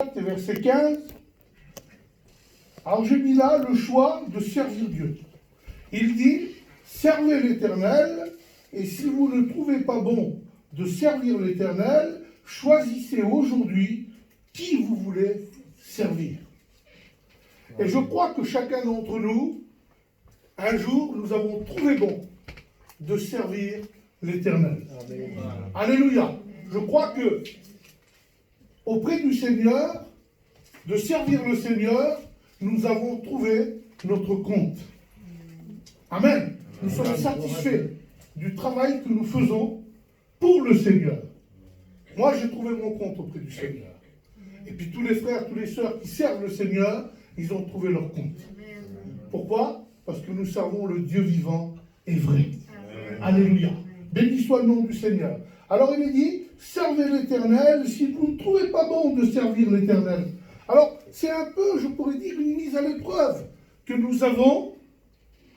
verset 15. Alors j'ai mis là le choix de servir Dieu. Il dit, servez l'Éternel, et si vous ne trouvez pas bon de servir l'Éternel, choisissez aujourd'hui qui vous voulez servir. Et je crois que chacun d'entre nous, un jour, nous avons trouvé bon de servir l'Éternel. Alléluia. Je crois que auprès du Seigneur, de servir le Seigneur, nous avons trouvé notre compte. Amen. Nous sommes satisfaits du travail que nous faisons pour le Seigneur. Moi, j'ai trouvé mon compte auprès du Seigneur. Et puis tous les frères, tous les sœurs qui servent le Seigneur, ils ont trouvé leur compte. Pourquoi? Parce que nous servons le Dieu vivant et vrai. Alléluia. Béni soit le nom du Seigneur. Alors il est dit, servez l'Éternel si vous ne trouvez pas bon de servir l'Éternel. Alors c'est un peu, je pourrais dire, une mise à l'épreuve que nous avons.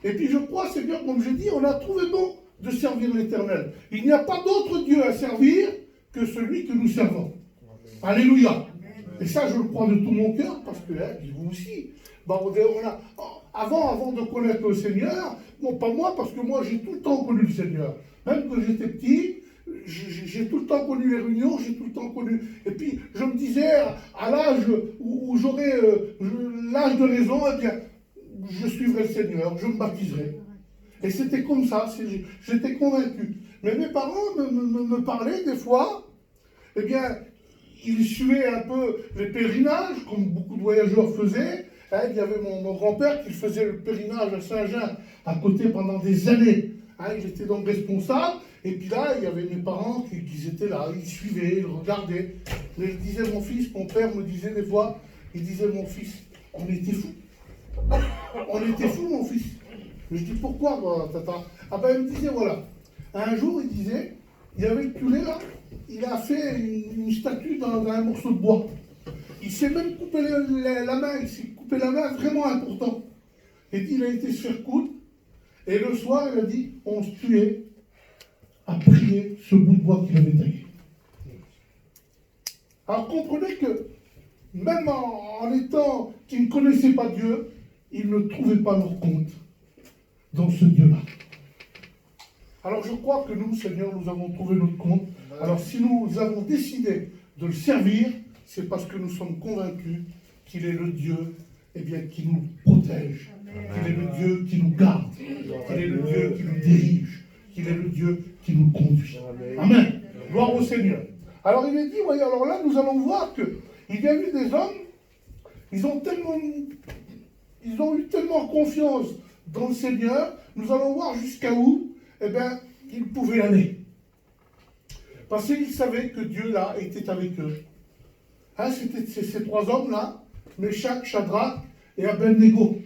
Et puis je crois, c'est bien comme je dis, on a trouvé bon de servir l'Éternel. Il n'y a pas d'autre Dieu à servir que celui que nous servons. Alléluia. Et ça, je le crois de tout mon cœur, parce que, vous aussi, avant de connaître le Seigneur, bon, pas moi, parce que moi, j'ai tout le temps connu le Seigneur. Même quand j'étais petit, j'ai tout le temps connu les réunions, j'ai tout le temps connu. Et puis, je me disais, à l'âge où j'aurais l'âge de raison, eh bien, je suivrai le Seigneur, je me baptiserai. Et c'était comme ça, j'étais convaincu. Mais mes parents me parlaient des fois, eh bien, ils suivaient un peu les pèlerinages, comme beaucoup de voyageurs faisaient. Il y avait mon grand-père qui faisait le pèlerinage à Saint-Jean à côté pendant des années. Il était donc responsable. Et puis là, il y avait mes parents qui étaient là, ils suivaient, ils regardaient. Et je disais, mon fils, mon père me disait des fois, il disait, mon fils, on était fous. On était fous, mon fils. Je dis, pourquoi, tata? Il me disait, voilà. Un jour, il disait, il y avait le curé là, il a fait une statue dans un morceau de bois. Il s'est même coupé la main, il s'est coupé la main vraiment important. Et il a été se faire coudre. Et le soir, il a dit, on se tuait à prier ce bout de bois qu'il avait taillé. Alors comprenez que, même en étant qu'ils ne connaissaient pas Dieu, ils ne trouvaient pas leur compte dans ce Dieu-là. Alors je crois que nous, Seigneur, nous avons trouvé notre compte. Alors si nous avons décidé de le servir, c'est parce que nous sommes convaincus qu'il est le Dieu qui nous protège, qu'il est le Dieu qui nous garde, qu'il est le Dieu qui nous dirige, qu'il est le Dieu qui nous conduit. Amen. Gloire au Seigneur. Alors il est dit, voyez, alors là nous allons voir qu'il y a eu des hommes, ils ont eu tellement confiance dans le Seigneur, nous allons voir jusqu'à où ils pouvaient aller. Parce qu'ils savaient que Dieu là était avec eux. C'était ces trois hommes-là, Méchak, Shadrach et Abednego.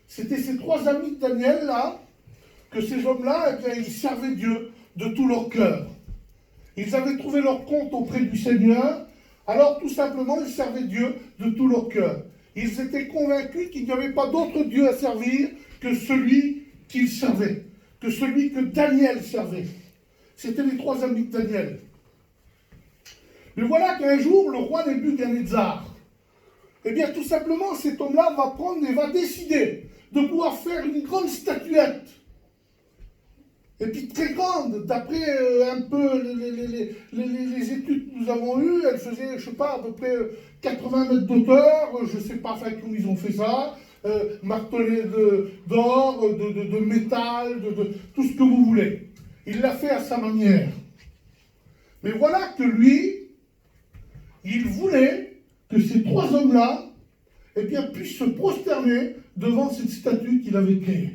C'était ces trois amis de Daniel là, que ces hommes-là, ils servaient Dieu de tout leur cœur. Ils avaient trouvé leur compte auprès du Seigneur, alors tout simplement ils servaient Dieu de tout leur cœur. Ils étaient convaincus qu'il n'y avait pas d'autre Dieu à servir que celui qu'ils servaient, que celui que Daniel servait. C'était les trois amis de Daniel. Mais voilà qu'un jour, le roi Nebuchadnezzar, tout simplement, cet homme-là va prendre et va décider de pouvoir faire une grande statuette. Et puis très grande, d'après un peu les études que nous avons eues, elle faisait, je ne sais pas, à peu près 80 mètres d'auteur, je ne sais pas comment ils ont fait ça, martelé d'or, de métal, de tout ce que vous voulez. Il l'a fait à sa manière. Mais voilà que lui, il voulait que ces trois hommes-là puissent se prosterner devant cette statue qu'il avait créée.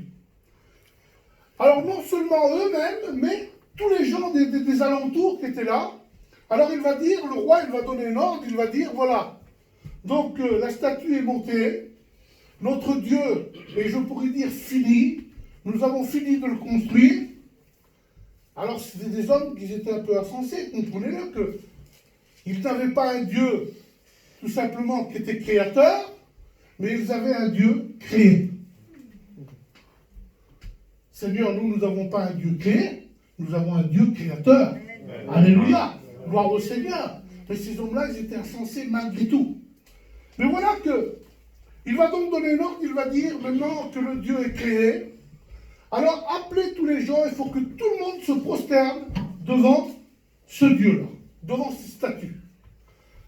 Alors non seulement eux-mêmes, mais tous les gens des alentours qui étaient là. Alors il va dire, le roi, il va donner un ordre, il va dire, voilà, donc la statue est montée, notre Dieu, et je pourrais dire fini, nous avons fini de le construire. Alors c'était des hommes qui étaient un peu insensés, comprenez-le, qu'ils n'avaient pas un Dieu tout simplement qui était créateur, mais ils avaient un Dieu créé. Seigneur, nous n'avons pas un Dieu créé, nous avons un Dieu créateur. Alléluia, gloire au Seigneur. Mais ces hommes-là, ils étaient insensés malgré tout. Mais voilà que, il va donc donner un ordre, il va dire, maintenant que le Dieu est créé, alors appelez tous les gens, il faut que tout le monde se prosterne devant ce Dieu-là, devant ces statues.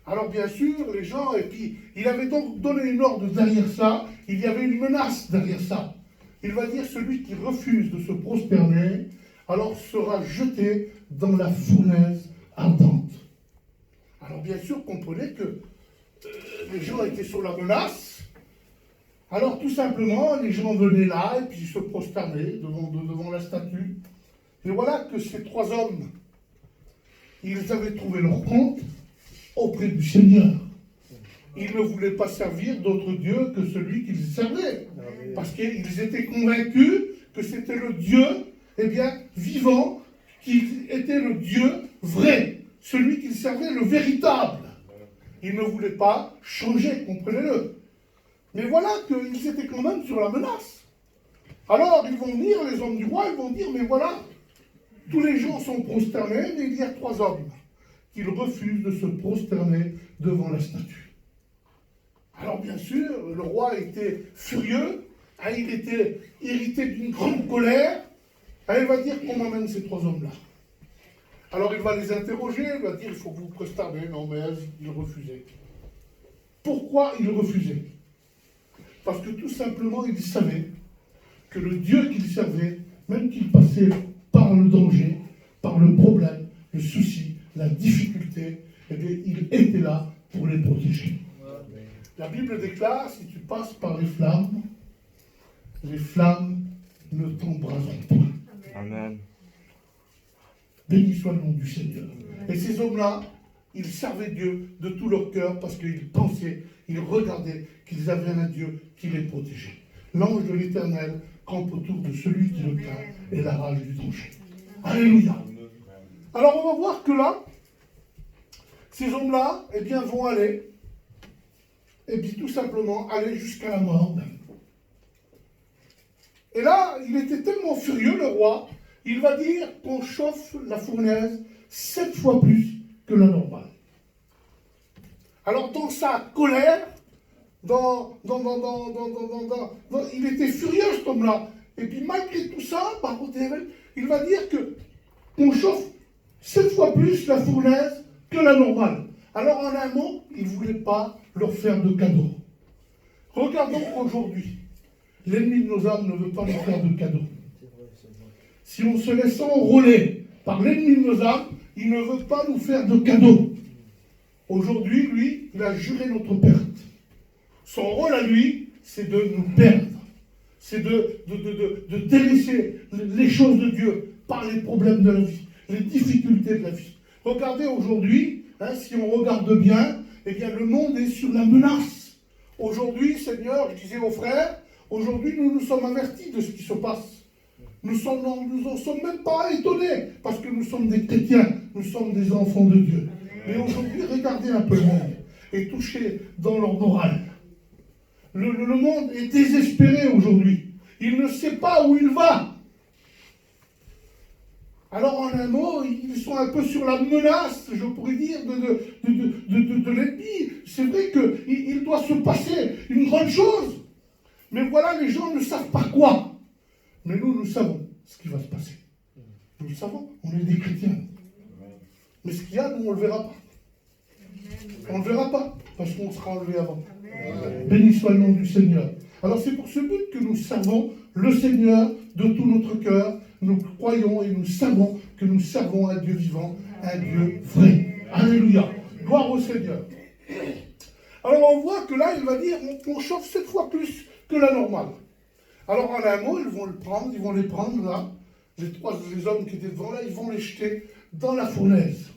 Alors bien sûr, les gens, et puis il avait donc donné une ordre derrière ça, il y avait une menace derrière ça. Il va dire, celui qui refuse de se prosterner, alors sera jeté dans la fournaise ardente. Alors bien sûr, comprenez que les gens étaient sur la menace. Alors tout simplement, les gens venaient là et puis se prosternaient devant la statue. Et voilà que ces trois hommes, ils avaient trouvé leur compte auprès du Seigneur. Ils ne voulaient pas servir d'autre Dieu que celui qu'ils servaient. Parce qu'ils étaient convaincus que c'était le Dieu, eh bien, vivant, qui était le Dieu vrai, celui qu'ils servaient, le véritable. Ils ne voulaient pas changer, comprenez-le. Mais voilà qu'ils étaient quand même sur la menace. Alors, ils vont venir, les hommes du roi, ils vont dire, mais voilà, tous les gens sont prosternés, mais il y a trois hommes qui refusent de se prosterner devant la statue. Alors, bien sûr, le roi était furieux, il était irrité d'une grande colère, il va dire qu'on m'emmène ces trois hommes-là. Alors, il va les interroger, il va dire, il faut que vous prosternez. Non, mais ils refusaient. Pourquoi ils refusaient? Parce que tout simplement, ils savaient que le Dieu qu'ils servaient, même qu'ils passaient par le danger, par le problème, le souci, la difficulté, eh bien, il était là pour les protéger. La Bible déclare, si tu passes par les flammes ne t'embraseront point. Amen. Béni soit le nom du Seigneur. Et ces hommes-là, ils servaient Dieu de tout leur cœur parce qu'ils pensaient, ils regardaient qu'ils avaient un Dieu qui les protégeait. L'ange de l'Éternel campe autour de celui qui le craint et la rage du danger. Alléluia. Alors on va voir que là, ces hommes-là, eh bien, vont aller, et puis tout simplement aller jusqu'à la mort même. Et là, il était tellement furieux, le roi, il va dire qu'on chauffe la fournaise 7 fois plus que la normale. Alors dans sa colère, il était furieux cet homme-là. Et puis malgré tout ça, il va dire qu'on chauffe 7 fois plus la fournaise que la normale. Alors en un mot, il ne voulait pas leur faire de cadeaux. Regardons aujourd'hui. L'ennemi de nos âmes ne veut pas nous faire de cadeaux. Si on se laisse enrôler par l'ennemi de nos âmes, il ne veut pas nous faire de cadeaux. Aujourd'hui, lui, il a juré notre perte. Son rôle à lui, c'est de nous perdre. C'est de délaisser les choses de Dieu par les problèmes de la vie, les difficultés de la vie. Regardez aujourd'hui, si on regarde bien, eh bien le monde est sur la menace. Aujourd'hui, Seigneur, je disais aux frères, aujourd'hui nous sommes avertis de ce qui se passe. Nous n'en sommes même pas étonnés, parce que nous sommes des chrétiens, nous sommes des enfants de Dieu. Mais aujourd'hui, regardez un peu le monde, est touché dans leur morale. Le monde est désespéré aujourd'hui. Il ne sait pas où il va. Alors en un mot, ils sont un peu sur la menace, je pourrais dire, de l'ennemi. C'est vrai qu'il doit se passer une grande chose. Mais voilà, les gens ne savent pas quoi. Mais nous savons ce qui va se passer. Nous le savons, on est des chrétiens. Mais ce qu'il y a, nous, on ne le verra pas. On ne le verra pas, parce qu'on sera enlevé avant. Béni soit le nom du Seigneur. Alors c'est pour ce but que nous servons le Seigneur de tout notre cœur. Nous croyons et nous savons que nous servons un Dieu vivant, un Dieu vrai. Alléluia. Gloire au Seigneur. Alors on voit que là, il va dire, on chauffe 7 fois plus que la normale. Alors en un mot, ils vont les prendre là, les hommes qui étaient devant là, ils vont les jeter dans la fournaise.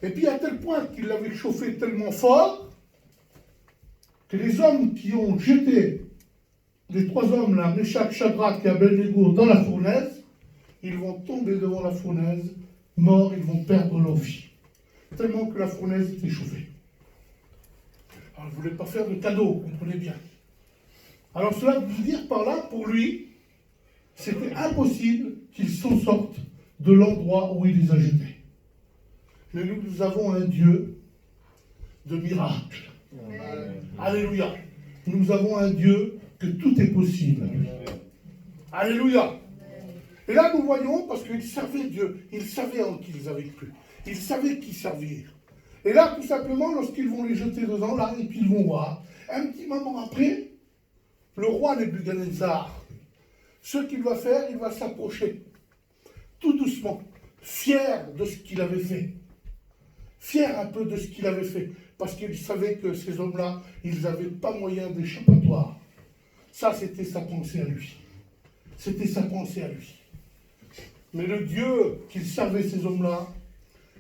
Et puis à tel point qu'ils l'avaient chauffé tellement fort, que les hommes qui ont jeté les 3 hommes là, Méchach, Shadrach et Abednego, dans la fournaise, ils vont tomber devant la fournaise, morts, ils vont perdre leur vie. Tellement que la fournaise était chauffée. Alors je ne voulais pas faire de cadeau, comprenez bien. Alors cela veut dire par là, pour lui, c'était impossible qu'il s'en sorte de l'endroit où il les a jetés. Mais nous avons un Dieu de miracles. Alléluia. Nous avons un Dieu que tout est possible. Alléluia. Et là, nous voyons, parce qu'ils servaient Dieu, ils savaient en qui ils avaient cru. Ils savaient qui servir. Et là, tout simplement, lorsqu'ils vont les jeter dedans, là, et puis ils vont voir, un petit moment après, le roi Nebuchadnezzar, ce qu'il va faire, il va s'approcher, tout doucement, fier de ce qu'il avait fait. Fier un peu de ce qu'il avait fait, parce qu'il savait que ces hommes-là, ils n'avaient pas moyen d'échappatoire. Ça, c'était sa pensée à lui. C'était sa pensée à lui. Mais le Dieu qu'il servait, ces hommes-là,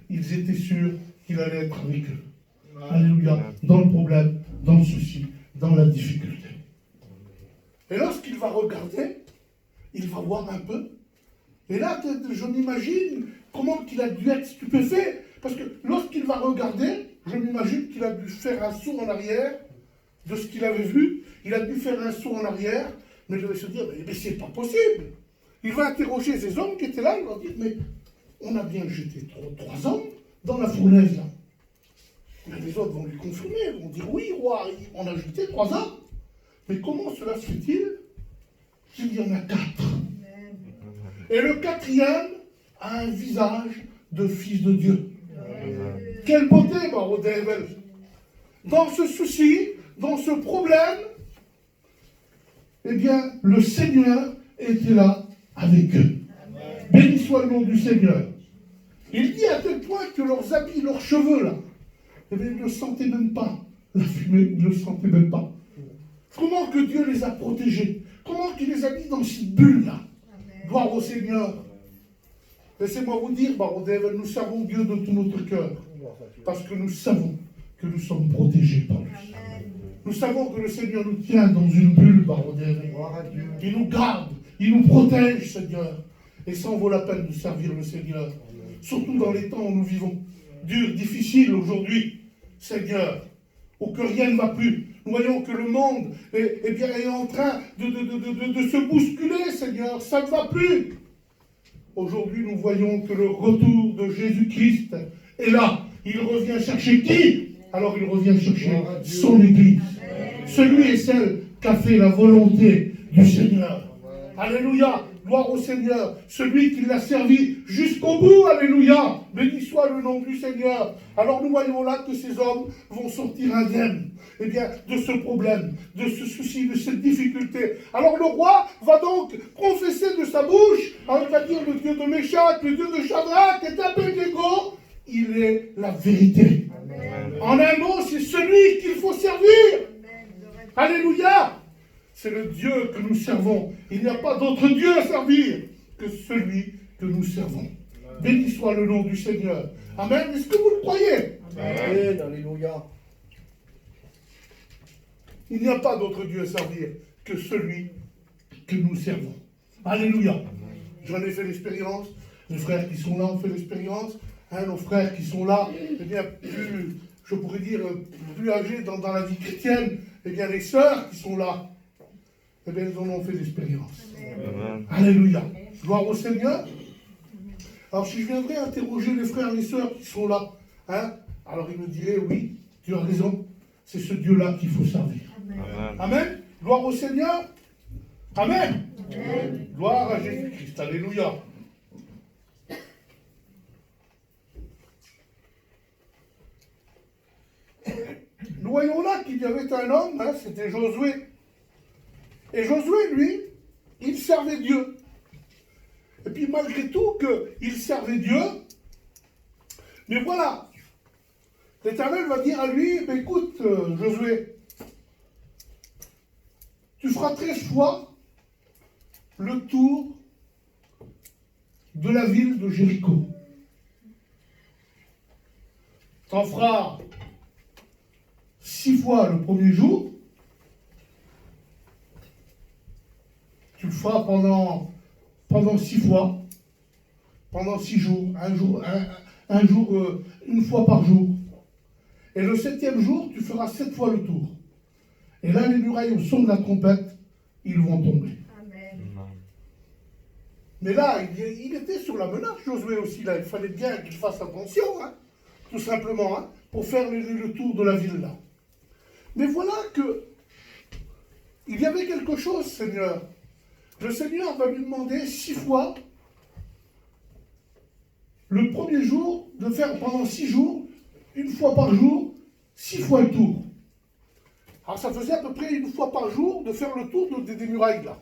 ils étaient sûrs qu'il allait être avec eux. Alléluia. Dans le problème, dans le souci, dans la difficulté. Et lorsqu'il va regarder, il va voir un peu. Et là, je m'imagine comment il a dû être stupéfait. Parce que lorsqu'il va regarder, je m'imagine qu'il a dû faire un saut en arrière de ce qu'il avait vu. Il a dû faire un saut en arrière, mais il devait se dire, mais c'est pas possible. Il va interroger ces hommes qui étaient là, il va dire, mais on a bien jeté trois hommes dans la fournaise là. Mais les autres vont lui confirmer, vont dire, oui, roi, on a jeté 3 hommes. Mais comment cela se fait-il qu'il y en a 4? Et le 4e a un visage de fils de Dieu. Quelle beauté, Barodével. Dans ce souci, dans ce problème, eh bien, le Seigneur était là avec eux. Béni soit le nom du Seigneur. Il dit à tel point que leurs habits, leurs cheveux, là, eh bien, ils ne sentaient même pas la fumée, ils ne le sentaient même pas. Comment que Dieu les a protégés? Comment qu'il les a mis dans cette bulle-là? Gloire au Seigneur. Laissez-moi vous dire, Barodével, nous servons Dieu de tout notre cœur. Parce que nous savons que nous sommes protégés par lui. Nous savons que le Seigneur nous tient dans une bulle, Barodével. Il nous garde, il nous protège, Seigneur. Et ça en vaut la peine de servir le Seigneur. Surtout dans les temps où nous vivons. Dur, difficile aujourd'hui, Seigneur. Où que rien ne va plus. Nous voyons que le monde est en train de se bousculer, Seigneur. Ça ne va plus. Aujourd'hui, nous voyons que le retour de Jésus-Christ est là. Il revient chercher qui? Alors il revient chercher son Église. Celui et celle qui a fait la volonté du Seigneur. Alléluia. Gloire au Seigneur. Celui qui l'a servi jusqu'au bout. Alléluia. Béni soit le nom du Seigneur. Alors nous voyons là que ces hommes vont sortir indemnes. Eh bien, de ce problème, de ce souci, de cette difficulté. Alors le roi va donc confesser de sa bouche, il va dire le Dieu de Méchach, le Dieu de Shadrach et d'Abednego, il est la vérité. Amen. En un mot, c'est celui qu'il faut servir. Amen. Alléluia. C'est le Dieu que nous servons. Il n'y a pas d'autre Dieu à servir que celui que nous servons. Amen. Béni soit le nom du Seigneur. Amen. Est-ce que vous le croyez? Amen. Alléluia. Il n'y a pas d'autre Dieu à servir que celui que nous servons. Alléluia. J'en ai fait l'expérience. Les frères qui sont là ont fait l'expérience. Nos frères qui sont là, eh bien, plus, je pourrais dire, plus âgés dans la vie chrétienne, eh bien, les sœurs qui sont là, eh bien, ils en ont fait l'expérience. Alléluia. Gloire au Seigneur. Alors, si je viendrais interroger les frères et les sœurs qui sont là, alors ils me diraient, oui, tu as raison, c'est ce Dieu-là qu'il faut servir. Amen. Amen. Gloire au Seigneur. Amen. Amen. Gloire à Jésus-Christ. Alléluia. Nous voyons là qu'il y avait un homme, c'était Josué. Et Josué, lui, il servait Dieu. Et puis malgré tout qu'il servait Dieu, mais voilà, l'Éternel va dire à lui, écoute Josué, tu feras 13 fois le tour de la ville de Jéricho. Tu en feras 6 fois le premier jour. Tu le feras pendant 6 fois, pendant 6 jours, un jour, une fois par jour. Et le 7e jour, tu feras 7 fois le tour. Et là, les murailles, au son de la trompette, ils vont tomber. Amen. Mais là, il était sur la menace, Josué aussi. Là. Il fallait bien qu'il fasse attention. tout simplement, hein, pour faire le tour de la ville là. Mais voilà que il y avait quelque chose, Seigneur. Le Seigneur va lui demander 6 fois, le premier jour, de faire pendant 6 jours, une fois par jour, 6 fois le tour. Alors ça faisait à peu près une fois par jour de faire le tour des murailles là.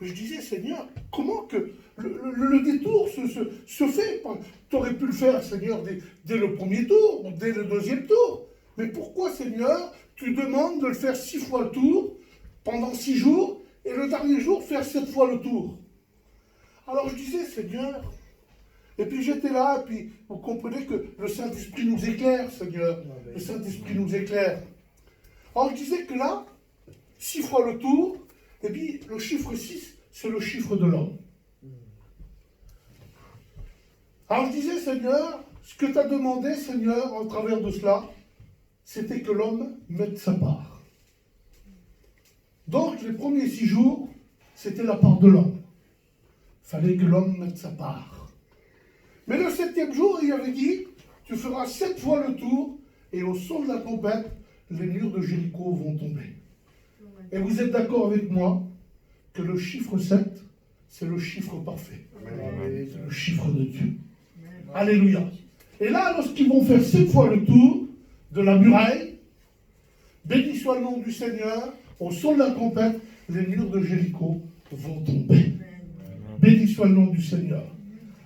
Je disais, Seigneur, comment que le détour se fait? Tu aurais pu le faire, Seigneur, dès le premier tour, ou dès le deuxième tour. Mais pourquoi, Seigneur, tu demandes de le faire 6 fois le tour, pendant 6 jours, et le dernier jour, faire 7 fois le tour? Alors je disais, Seigneur, et puis j'étais là, et puis vous comprenez que le Saint-Esprit nous éclaire, Seigneur. Le Saint-Esprit nous éclaire. Alors je disais que là, 6 fois le tour, et puis le chiffre 6, c'est le chiffre de l'homme. Alors je disais, Seigneur, ce que tu as demandé, Seigneur, en travers de cela, c'était que l'homme mette sa part. Donc les premiers 6 jours, c'était la part de l'homme. Il fallait que l'homme mette sa part. Mais le 7e jour, il avait dit, tu feras 7 fois le tour, et au son de la trompette, les murs de Jéricho vont tomber. Et vous êtes d'accord avec moi que le chiffre 7, c'est le chiffre parfait. C'est le chiffre de Dieu. Alléluia. Et là, lorsqu'ils vont faire 7 fois le tour de la muraille, béni soit le nom du Seigneur, au son de la trompette, les murs de Jéricho vont tomber. Béni soit le nom du Seigneur.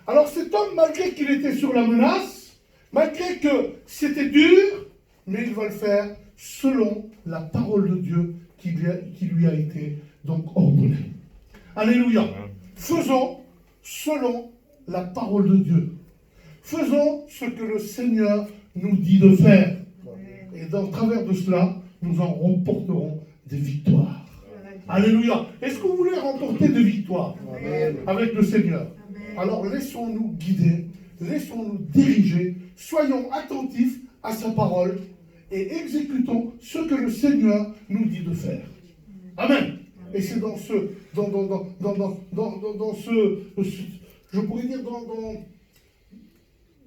Alors cet homme, malgré qu'il était sur la menace, malgré que c'était dur, mais il va le faire selon la parole de Dieu qui lui a été donc ordonnée. Alléluia. Faisons selon la parole de Dieu. Faisons ce que le Seigneur nous dit de faire. Et dans travers de cela, nous en remporterons des victoires. Alléluia. Est-ce que vous voulez remporter des victoires avec le Seigneur? Alors laissons-nous guider, laissons-nous diriger, soyons attentifs à sa parole et exécutons ce que le Seigneur nous dit de faire. Amen. Et c'est dans ce, je pourrais dire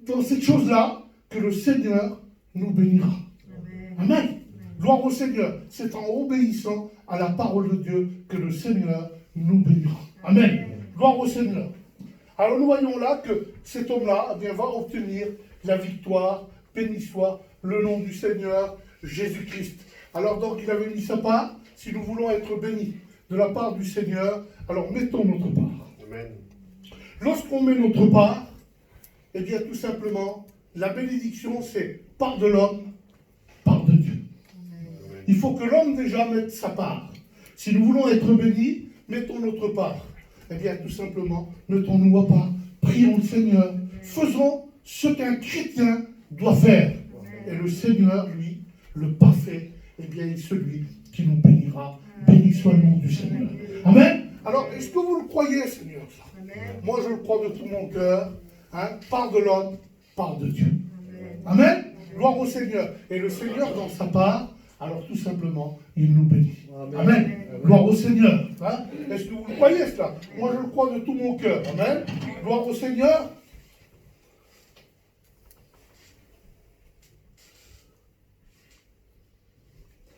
dans cette chose-là que le Seigneur nous bénira. Amen. Gloire au Seigneur. C'est en obéissant à la parole de Dieu que le Seigneur nous bénira. Amen. Gloire au Seigneur. Alors nous voyons là que cet homme-là va obtenir la victoire. Béni soit le nom du Seigneur Jésus-Christ. Alors donc il avait mis sa part. Si nous voulons être bénis de la part du Seigneur, alors mettons notre part. Amen. Lorsqu'on met notre part, eh bien tout simplement, la bénédiction c'est part de l'homme, part de Dieu. Amen. Il faut que l'homme déjà mette sa part. Si nous voulons être bénis, mettons notre part. Eh bien tout simplement, mettons-nous à part. Prions le Seigneur. Faisons ce qu'un chrétien doit faire. Et le Seigneur, lui, le parfait, eh bien est celui qui nous bénira. Béni soit le nom du Seigneur. Amen. Alors, est-ce que vous le croyez, Seigneur, ça? Moi, je le crois de tout mon cœur. Hein, part de l'homme, part de Dieu. Amen. Gloire au Seigneur. Et le Seigneur, dans sa part, alors tout simplement, il nous bénit. Amen. Gloire au Seigneur. Hein? Est-ce que vous le croyez, cela? Moi, je le crois de tout mon cœur. Amen. Gloire au Seigneur.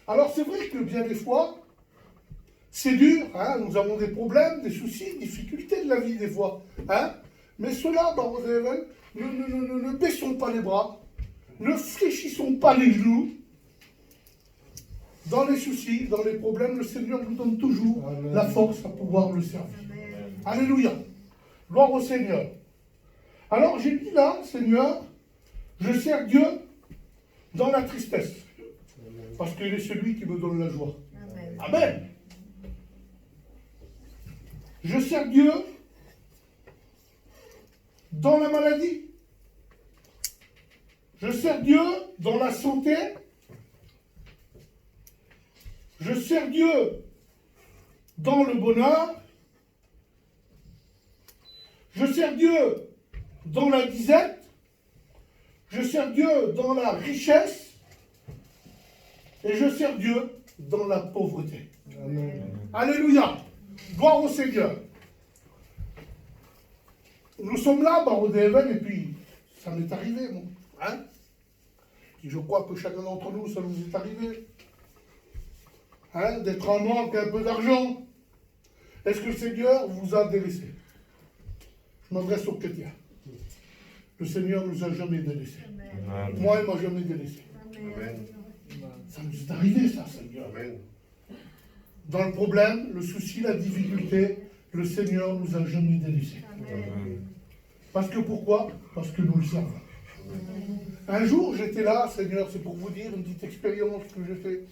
Alors, c'est vrai que bien des fois, c'est dur. Hein? Nous avons des problèmes, des soucis, des difficultés de la vie, des fois. Hein? Mais cela, ne baissons pas les bras, ne fléchissons pas les genoux. Dans les soucis, dans les problèmes, le Seigneur nous donne toujours la force à pouvoir le servir. Amen. Alléluia. Gloire au Seigneur. Alors j'ai dit là, Seigneur, je sers Dieu dans la tristesse. Parce qu'il est celui qui me donne la joie. Amen. Amen. Je sers Dieu dans la maladie. Je sers Dieu dans la santé. Je sers Dieu dans le bonheur. Je sers Dieu dans la disette. Je sers Dieu dans la richesse. Et je sers Dieu dans la pauvreté. Amen. Alléluia. Gloire au Seigneur. Nous sommes là, au DFN, et puis ça m'est arrivé, moi. Hein? Je crois que chacun d'entre nous, ça nous est arrivé. Hein, d'être en manque un peu d'argent. Est-ce que le Seigneur vous a délaissé? Je m'adresse aux chrétiens. Le Seigneur ne nous a jamais délaissés. Amen. Moi, il ne m'a jamais délaissé. Amen. Ça nous est arrivé, ça, Seigneur. Amen. Dans le problème, le souci, la difficulté, le Seigneur ne nous a jamais délaissés. Amen. Parce que pourquoi? Parce que nous le servons. Un jour, j'étais là, Seigneur, c'est pour vous dire une petite expérience que j'ai faite.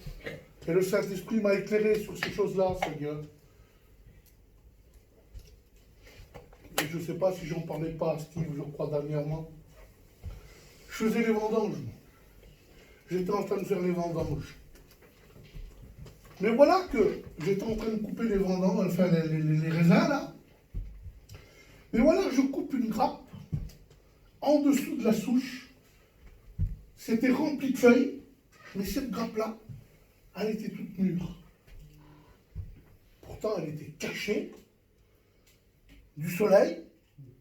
Et le Saint-Esprit m'a éclairé sur ces choses-là, Seigneur. Et je ne sais pas si j'en parlais pas à Steve, je crois, dernièrement. Je faisais les vendanges. J'étais en train de faire les vendanges. Mais voilà que j'étais en train de couper les vendanges, enfin les raisins, là. Mais voilà que je coupe une grappe. En dessous de la souche, c'était rempli de feuilles, mais cette grappe-là, elle était toute mûre. Pourtant, elle était cachée du soleil,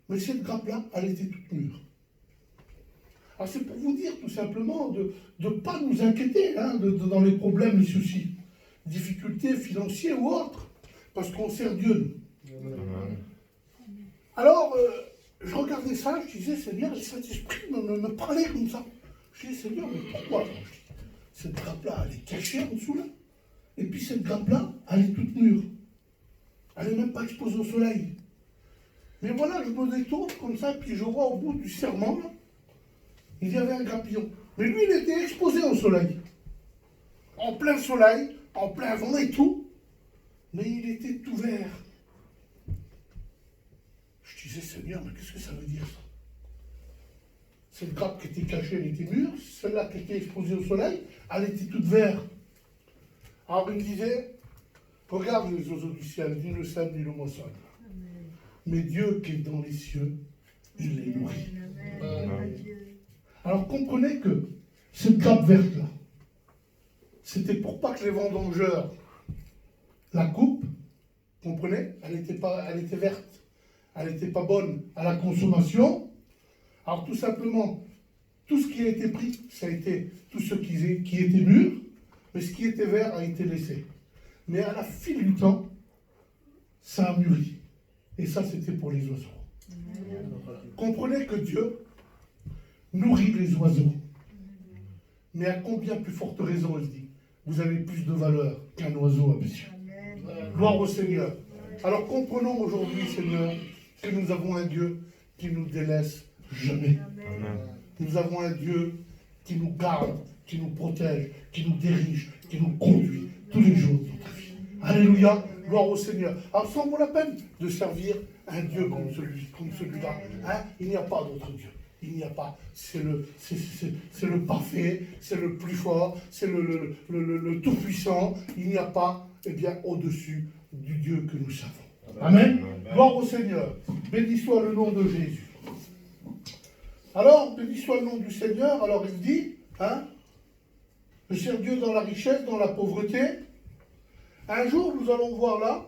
mais cette grappe-là, elle était toute mûre. Alors c'est pour vous dire tout simplement de ne pas nous inquiéter hein, dans les problèmes, les soucis, difficultés financières ou autres, parce qu'on sert Dieu, nous. Amen. Alors, je regardais ça, je disais, Seigneur, le Saint-Esprit me parlait comme ça. Je disais, Seigneur, mais pourquoi? Cette grappe-là, elle est cachée en dessous là. Et puis cette grappe-là, elle est toute mûre. Elle n'est même pas exposée au soleil. Mais voilà, je me détourne comme ça, puis je vois au bout du serment, là, il y avait un grappillon. Mais lui, il était exposé au soleil. En plein soleil, en plein vent et tout. Mais il était tout vert. Je disais, Seigneur, mais qu'est-ce que ça veut dire ça? Cette grappe qui était cachée, elle était mûre. Celle-là qui était exposée au soleil, elle était toute verte. Alors il me disait, regarde les oiseaux du ciel, ni le sème, ni le moissonne. Mais Dieu qui est dans les cieux, il les nourrit. Alors comprenez que cette grappe verte-là, c'était pour pas que les vendangeurs la coupent. Comprenez? Elle était verte. Elle n'était pas bonne à la consommation. Alors tout simplement, tout ce qui a été pris, ça a été tout ce qui était mûr, mais ce qui était vert a été laissé. Mais à la file du temps, ça a mûri. Et ça, c'était pour les oiseaux. Comprenez que Dieu nourrit les oiseaux. Mais à combien plus forte raison, il dit, vous avez plus de valeur qu'un oiseau à mes yeux. Gloire au Seigneur. Alors comprenons aujourd'hui, Seigneur, que nous avons un Dieu qui nous délaisse jamais. Amen. Nous avons un Dieu qui nous garde, qui nous protège, qui nous dirige, qui nous conduit tous les jours de notre vie. Alléluia, gloire au Seigneur. Alors ça vaut la peine de servir un Dieu comme celui-là. Hein? Il n'y a pas d'autre Dieu. Il n'y a pas. C'est le parfait, c'est le plus fort, c'est le tout-puissant. Il n'y a pas, eh bien, au-dessus du Dieu que nous savons. Amen. Gloire au Seigneur. Béni soit le nom de Jésus. Alors, béni soit le nom du Seigneur. Alors il dit, hein, je sers Dieu dans la richesse, dans la pauvreté. Un jour, nous allons voir là,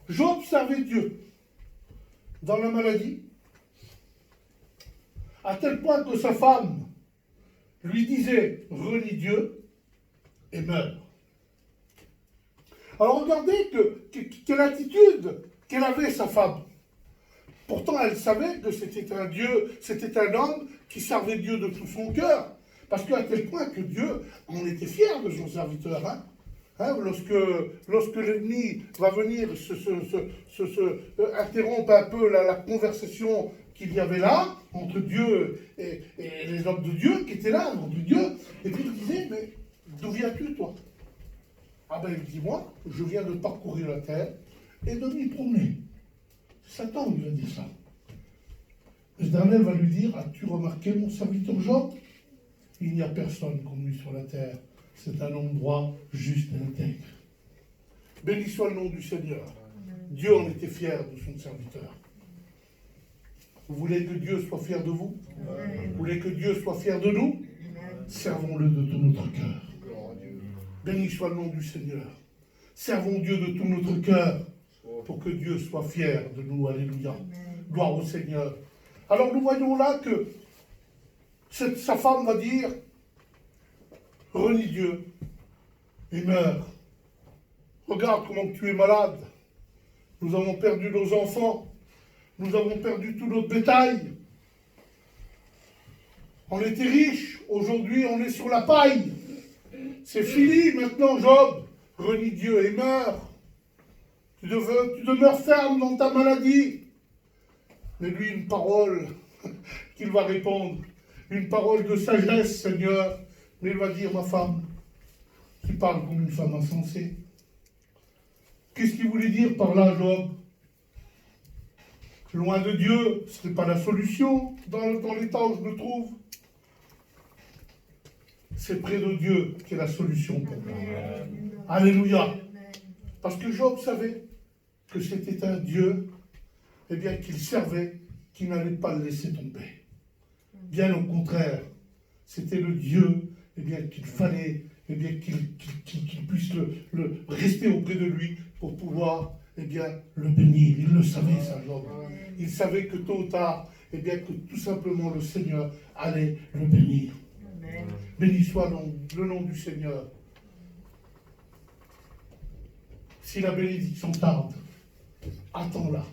Job servait Dieu dans la maladie, à tel point que sa femme lui disait, renie Dieu et meurt. Alors regardez quelle attitude qu'elle avait, sa femme. Pourtant, elle savait que c'était un Dieu, c'était un homme qui servait Dieu de tout son cœur. Parce qu'à tel point que Dieu en était fier de son serviteur. Hein, lorsque l'ennemi va venir interrompre un peu la conversation qu'il y avait là, entre Dieu et les hommes de Dieu qui étaient là, entre Dieu, et puis il disait, mais d'où viens-tu, toi? Ah ben, il dit, moi, je viens de parcourir la terre et de m'y promener. Satan lui va dire ça. L'Éternel va lui dire, as-tu remarqué mon serviteur Job? Il n'y a personne comme lui sur la terre. C'est un homme droit, juste et intègre. Béni soit le nom du Seigneur. Dieu en était fier de son serviteur. Vous voulez que Dieu soit fier de vous? Vous voulez que Dieu soit fier de nous? Servons-le de tout notre cœur. Béni soit le nom du Seigneur. Servons Dieu de tout notre cœur pour que Dieu soit fier de nous. Alléluia. Gloire au Seigneur. Alors nous voyons là que sa femme va dire, renie Dieu et meurt. Regarde comment tu es malade. Nous avons perdu nos enfants. Nous avons perdu tout notre bétail. On était riches. Aujourd'hui, on est sur la paille. C'est fini maintenant, Job. Renie Dieu et meurs. Tu demeures ferme dans ta maladie. Mais lui, une parole qu'il va répondre. Une parole de sagesse, Seigneur. Mais il va dire, ma femme, tu parles comme une femme insensée. Qu'est-ce qu'il voulait dire par là, Job? Loin de Dieu, ce n'est pas la solution dans l'état où je me trouve. C'est près de Dieu qui est la solution pour moi. Alléluia. Parce que Job savait que c'était un Dieu, eh bien, qu'il servait, qui n'allait pas le laisser tomber. Bien au contraire, c'était le Dieu, eh bien, qu'il fallait, eh bien, qu'il puisse le rester auprès de lui pour pouvoir, eh bien, le bénir. Il le savait, ça, Job. Il savait que tôt ou tard, eh bien, que tout simplement le Seigneur allait le bénir. Amen. Béni soit le nom du Seigneur. Si la bénédiction tarde, attends-la.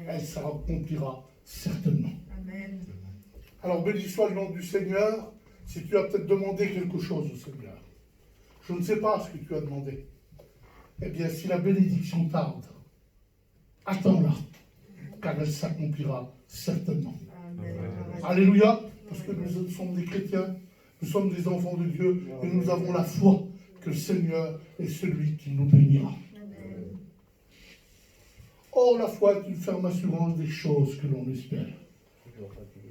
Elle s'accomplira certainement. Amen. Alors, béni soit le nom du Seigneur. Si tu as peut-être demandé quelque chose au Seigneur, je ne sais pas ce que tu as demandé. Eh bien, si la bénédiction tarde, attends-la, car elle s'accomplira certainement. Amen. Alléluia, parce que nous sommes des chrétiens, nous sommes des enfants de Dieu, et nous avons la foi que le Seigneur est celui qui nous bénira. Amen. Oh, la foi est une ferme assurance des choses que l'on espère.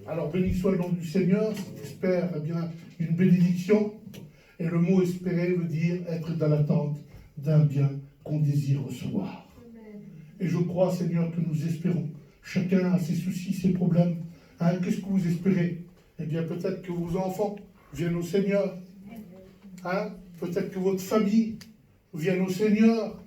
Alors, béni soit le nom du Seigneur, si tu espères, eh bien, une bénédiction, et le mot espérer veut dire être dans l'attente d'un bien qu'on désire recevoir. Amen. Et je crois, Seigneur, que nous espérons. Chacun a ses soucis, ses problèmes. Hein, qu'est-ce que vous espérez? Eh bien, peut-être que vos enfants viennent au Seigneur. Hein, peut-être que votre famille vienne au Seigneur.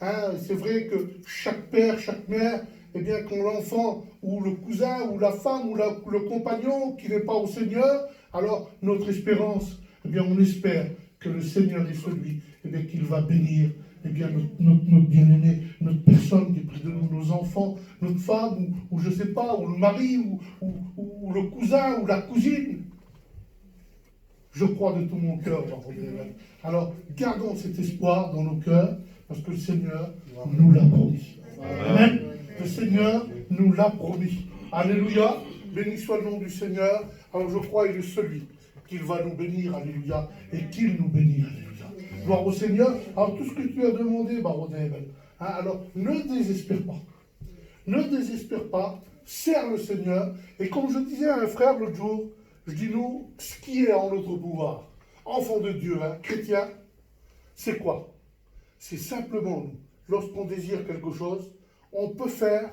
Hein, c'est vrai que chaque père, chaque mère, eh bien, quand l'enfant, ou le cousin, ou la femme, ou le compagnon qui n'est pas au Seigneur, alors notre espérance, eh bien, on espère que le Seigneur est celui, eh bien, qu'il va bénir, eh bien, notre bien-aimé, notre personne qui est près de nous, nos enfants, notre femme, ou je ne sais pas, ou le mari, ou le cousin, ou la cousine. Je crois de tout mon cœur, alors, gardons cet espoir dans nos cœurs, parce que le Seigneur nous l'a promis. Amen. Le Seigneur nous l'a promis. Alléluia. Béni soit le nom du Seigneur. Alors je crois qu'il est celui qu'il va nous bénir. Alléluia. Et qu'il nous bénit. Alléluia. Gloire au Seigneur. Alors tout ce que tu as demandé, alors ne désespère pas. Ne désespère pas. Sers le Seigneur. Et comme je disais à un frère l'autre jour, je dis nous, ce qui est en notre pouvoir, enfants de Dieu, chrétiens, c'est quoi? C'est simplement nous. Lorsqu'on désire quelque chose, on peut faire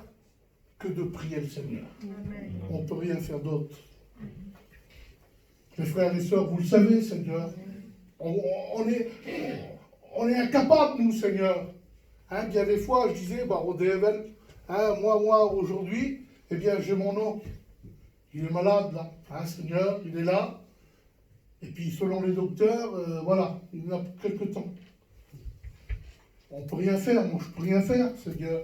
que de prier le Seigneur. Amen. On ne peut rien faire d'autre. Mes frères et sœurs, vous le savez, Seigneur, on est incapables, nous, Seigneur. Hein, bien des fois, je disais, moi, aujourd'hui, eh bien, j'ai mon oncle. Il est malade, là. Hein, Seigneur, il est là. Et puis, selon les docteurs, voilà, il en a quelque temps. On ne peut rien faire, moi je ne peux rien faire, Seigneur.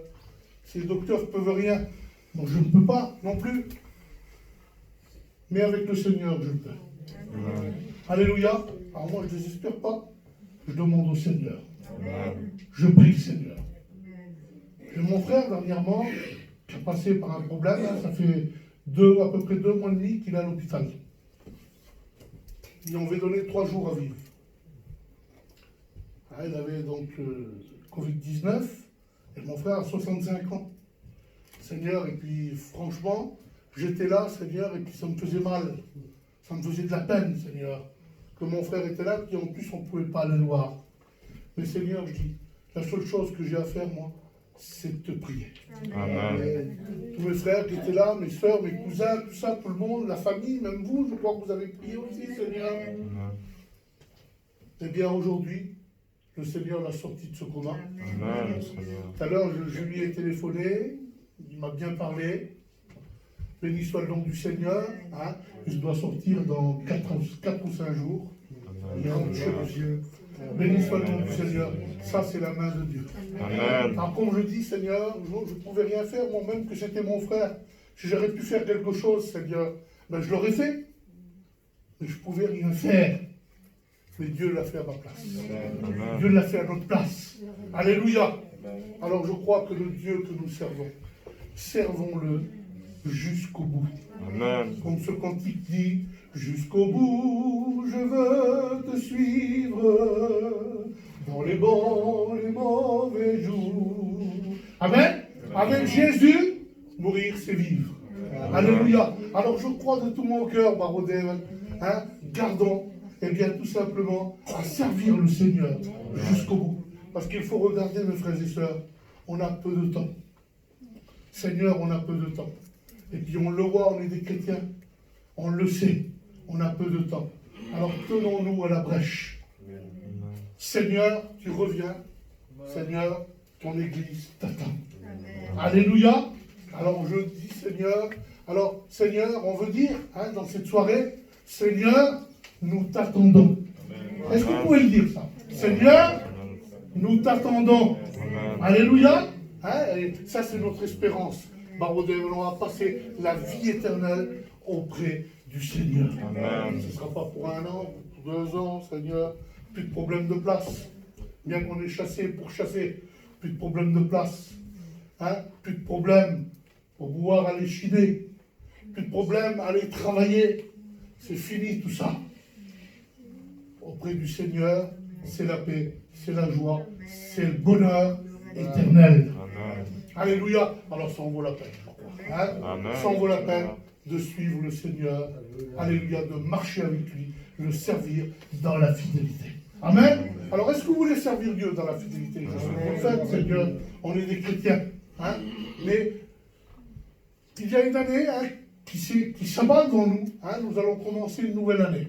Si les docteurs ne peuvent rien, moi je ne peux pas non plus. Mais avec le Seigneur, je peux. Amen. Alléluia. Alors moi je ne désespère pas, je demande au Seigneur. Amen. Je prie le Seigneur. J'ai mon frère dernièrement, qui a passé par un problème, ça fait à peu près 2 mois et demi qu'il est à l'hôpital. Ils lui ont donné 3 jours à vivre. Il avait donc Covid-19, et mon frère a 65 ans. Seigneur, et puis franchement, j'étais là, Seigneur, et puis ça me faisait mal. Ça me faisait de la peine, Seigneur, que mon frère était là, puis en plus on ne pouvait pas le voir. Mais Seigneur, je dis, la seule chose que j'ai à faire, moi, c'est de te prier. Amen. Tous mes frères qui étaient là, mes soeurs, mes cousins, tout ça, tout le monde, la famille, même vous, je crois que vous avez prié aussi, Seigneur. Amen. Eh bien, aujourd'hui, le Seigneur l'a sorti de ce coma. Amen. Tout à l'heure, je lui ai téléphoné, il m'a bien parlé. Béni soit le nom du Seigneur. Hein. Il doit sortir dans 4 ou 5 jours. Il rentre chez Dieu. Béni soit le nom du Seigneur. Ça, c'est la main de Dieu. Amen. Alors, comme je dis, Seigneur, je ne pouvais rien faire, moi-même, que c'était mon frère. Si j'aurais pu faire quelque chose, Seigneur, ben, je l'aurais fait. Mais je ne pouvais rien faire. Mais Dieu l'a fait à ma place. Amen. Dieu l'a fait à notre place. Alléluia. Alors, je crois que le Dieu que nous servons, servons-le jusqu'au bout. Amen. Comme ce cantique dit, jusqu'au bout, je veux te suivre, dans les bons, les mauvais jours. Amen. Avec Jésus, mourir, c'est vivre. Alléluia. Alors je crois de tout mon cœur, Barodel, hein, gardons, eh bien, tout simplement, à servir le Seigneur jusqu'au bout. Parce qu'il faut regarder, mes frères et sœurs, on a peu de temps. Seigneur, on a peu de temps. Et puis on le voit, on est des chrétiens. On le sait, on a peu de temps. Alors tenons-nous à la brèche. Seigneur, tu reviens. Seigneur, ton Église t'attend. Alléluia. Alors je dis Seigneur, alors Seigneur, on veut dire, hein, dans cette soirée, Seigneur, nous t'attendons. Est-ce que vous pouvez le dire ça? Seigneur, nous t'attendons. Alléluia. Hein, et ça c'est notre espérance. Barodel, on va passer la vie éternelle auprès du Seigneur. Amen. Ce ne sera pas pour 1 an, pour 2 ans, Seigneur. Plus de problème de place. Bien qu'on ait chassé pour chasser, plus de problème de place. Hein? Plus de problème pour pouvoir aller chiner. Plus de problème aller travailler. C'est fini tout ça. Auprès du Seigneur, c'est la paix, c'est la joie, c'est le bonheur éternel. Amen. Alléluia. Alors ça en vaut la peine. Hein? Amen. Ça en vaut la peine de suivre le Seigneur. Alléluia. De marcher avec lui, le servir dans la fidélité. Amen. Alors est-ce que vous voulez servir Dieu dans la fidélité? Je suis prophète, Seigneur. On est des chrétiens. Hein? Mais il y a une année hein, qui s'abat devant nous. Hein? Nous allons commencer une nouvelle année.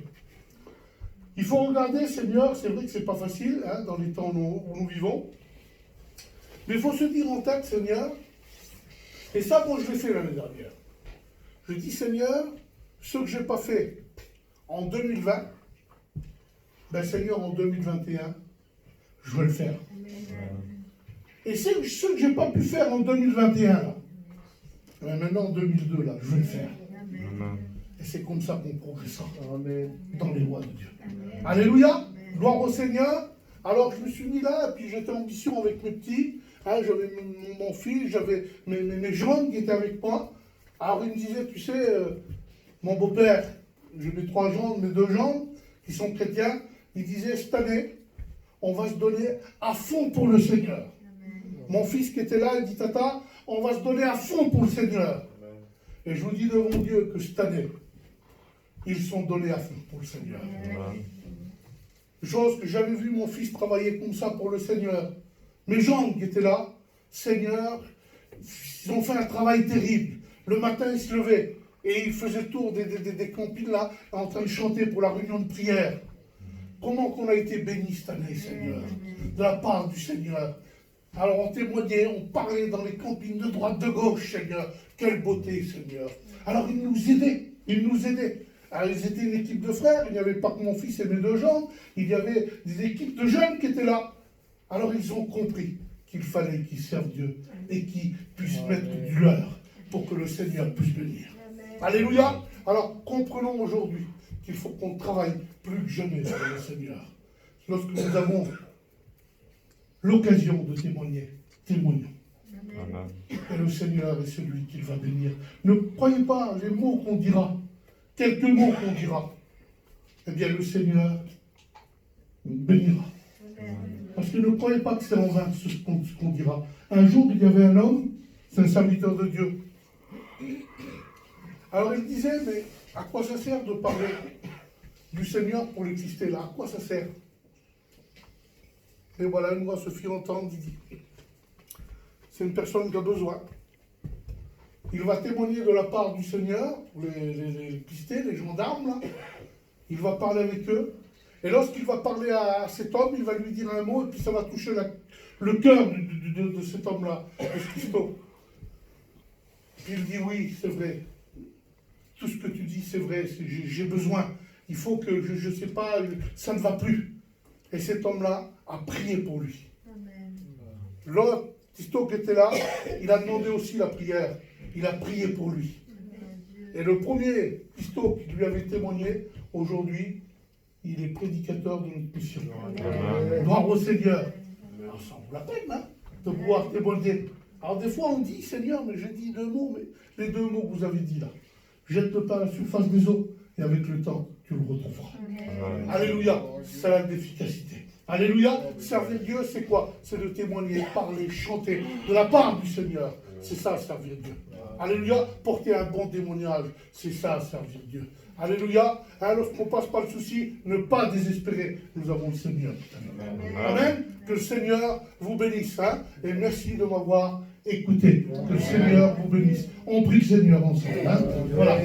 Il faut regarder, Seigneur, c'est vrai que ce n'est pas facile hein, dans les temps où nous vivons. Mais il faut se dire en tête, Seigneur, et ça, moi, je l'ai fait l'année dernière. Je dis, Seigneur, ce que je n'ai pas fait en 2020, ben Seigneur, en 2021, je vais le faire. Et ce que je n'ai pas pu faire en 2021, là, ben maintenant en 2002, là, je vais le faire. Amen. Et c'est comme ça qu'on progressera dans les lois de Dieu. Alléluia, gloire au Seigneur. Alors je me suis mis là, et puis j'étais en mission avec mes petits. Hein, j'avais mon fils, j'avais mes jeunes qui étaient avec moi. Alors il me disait, tu sais, mon beau-père, j'ai mes 3 gendres, mes 2 gendres, qui sont chrétiens, il disait, cette année, on va se donner à fond pour le Seigneur. Mon fils qui était là, il dit, Tata, on va se donner à fond pour le Seigneur. Et je vous dis devant Dieu que cette année, ils sont donnés à fond pour le Seigneur. Amen. Chose que j'avais vu mon fils travailler comme ça pour le Seigneur. Mes gens qui étaient là, Seigneur, ils ont fait un travail terrible. Le matin, ils se levaient et ils faisaient le tour des campines là, en train de chanter pour la réunion de prière. Comment qu'on a été bénis cette année, Seigneur, de la part du Seigneur. Alors on témoignait, on parlait dans les campines de droite, de gauche, Seigneur. Quelle beauté, Seigneur. Alors ils nous aidaient. Alors ils étaient une équipe de frères, il n'y avait pas que mon fils et mes 2 gendres, il y avait des équipes de jeunes qui étaient là. Alors ils ont compris qu'il fallait qu'ils servent Dieu et qu'ils puissent mettre du leur pour que le Seigneur puisse venir. Alléluia. Alors comprenons aujourd'hui qu'il faut qu'on travaille plus que jamais sur le Seigneur. Lorsque nous avons l'occasion de témoigner, témoignons. Amen. Et le Seigneur est celui qui va bénir. Ne croyez pas les mots qu'on dira, quelques mots qu'on dira. Eh bien, le Seigneur bénira. Parce que ne croyez pas que c'est en vain ce qu'on dira. Un jour, il y avait un homme, c'est un serviteur de Dieu. Alors il disait, mais à quoi ça sert de parler du Seigneur pour l'exister là? À quoi ça sert? Et voilà, une voix se fit entendre, il dit, c'est une personne qui a besoin. Il va témoigner de la part du Seigneur, les pistés, les gendarmes, là. Il va parler avec eux. Et lorsqu'il va parler à cet homme, il va lui dire un mot, et puis ça va toucher le cœur de cet homme-là, de ce Christo. Puis il dit, oui, c'est vrai. tout ce que tu dis, c'est vrai, j'ai besoin. Il faut que, je ne sais pas, ça ne va plus. Et cet homme-là a prié pour lui. Amen. L'autre, Tisto qui était là, il a demandé aussi la prière. Il a prié pour lui. Et le premier Tisto qui lui avait témoigné, aujourd'hui, il est prédicateur de notre mission. Amen. Gloire au Seigneur. Alors ça vaut la peine, hein, de pouvoir témoigner. Alors des fois on dit, Seigneur, mais j'ai dit 2 mots, mais les 2 mots que vous avez dit là, jette le pain à la surface des eaux, et avec le temps, tu le retrouveras. Amen. Alléluia, c'est la d'efficacité. Alléluia, servir Dieu, c'est quoi? C'est de témoigner, parler, chanter de la part du Seigneur. C'est ça, servir Dieu. Alléluia, porter un bon témoignage, c'est ça, servir Dieu. Alléluia, hein, lorsqu'on passe par le souci, ne pas désespérer, nous avons le Seigneur. Amen. Que le Seigneur vous bénisse, hein, et merci de m'avoir écouté. Que le Seigneur vous bénisse. On prie le Seigneur ensemble. Hein. Voilà.